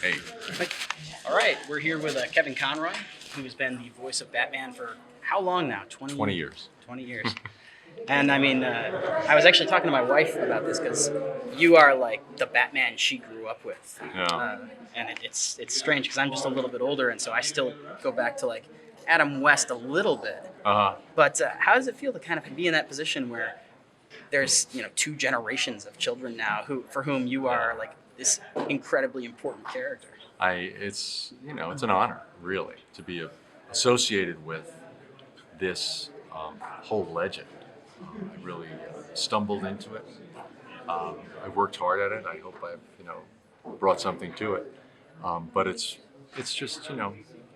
Hey. All right, we're here with Kevin Conroy, who's been the voice of Batman for how long now? 20 years. 20 years. And I mean, I was actually talking to my wife about this because you are like the Batman she grew up with. Yeah. And it's strange because I'm just a little bit older, and so I still go back to like Adam West a little bit. Uh-huh. But how does it feel to kind of be in that position where there's two generations of children now for whom you are like this incredibly important character? It's an honor, really, to be associated with this whole legend. I really stumbled into it. I've worked hard at it. I hope I've brought something to it. But it's just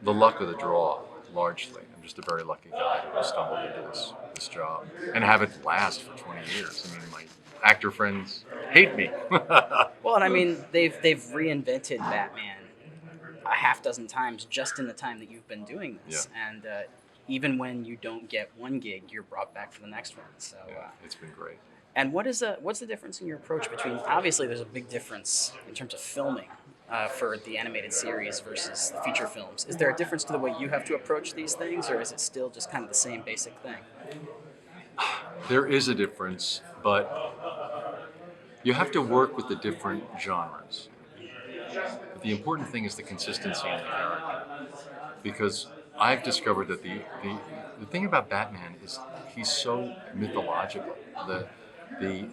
the luck of the draw, largely. I'm just a very lucky guy who stumbled into this job and have it last for 20 years. I mean, my actor friends hate me. Well, and I mean, they've reinvented Batman a half dozen times just in the time that you've been doing this. Yeah. And even when you don't get one gig, you're brought back for the next one. So Yeah, it's been great. And what's the difference in your approach between? Obviously, there's a big difference in terms of filming for the animated series versus the feature films. Is there a difference to the way you have to approach these things, or is it still just kind of the same basic thing? There is a difference, but you have to work with the different genres. But the important thing is the consistency in the character, because I've discovered that the thing about Batman is he's so mythological. The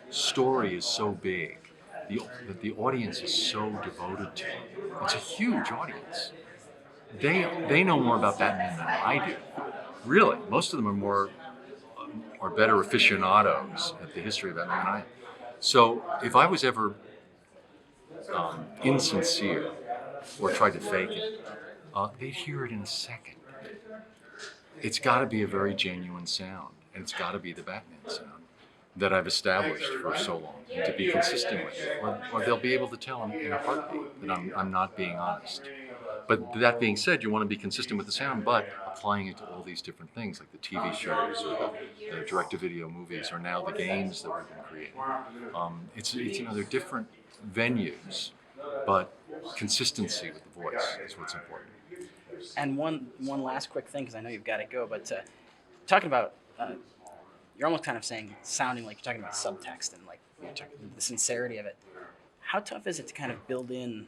story is so big that the audience is so devoted to him. It's a huge audience. They know more about Batman than I do. Really, most of them are better aficionados at the history of Batman than I am. So if I was ever insincere or tried to fake it, they'd hear it in a second. It's got to be a very genuine sound, and it's got to be the Batman sound that I've established for so long, and to be consistent with it, or they'll be able to tell in a heartbeat that I'm not being honest. But that being said, you want to be consistent with the sound, but applying it to all these different things, like the TV shows, or the direct-to-video movies, or now the games that we've been creating. It's they're different venues, but consistency with the voice is what's important. And one last quick thing, because I know you've got to go, but talking about, you're almost kind of sounding like you're talking about subtext and like the sincerity of it. How tough is it to kind of build in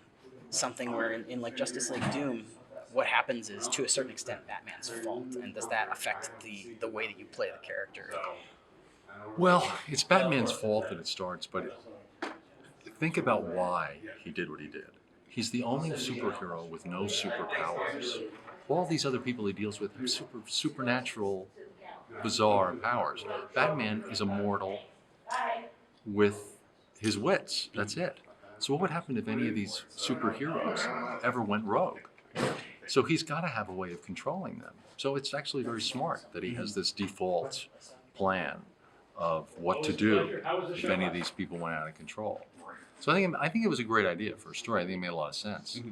something where in like Justice League Doom, what happens is to a certain extent Batman's fault, and does that affect the way that you play the character? Well, it's Batman's fault that it starts, but think about why he did what he did. He's the only superhero with no superpowers. All these other people he deals with have supernatural, bizarre powers. Batman is immortal with his wits. That's it. So what would happen if any of these superheroes ever went rogue? So he's got to have a way of controlling them. So it's actually very smart that he has this default plan of what to do if any of these people went out of control. So I think it was a great idea for a story. I think it made a lot of sense.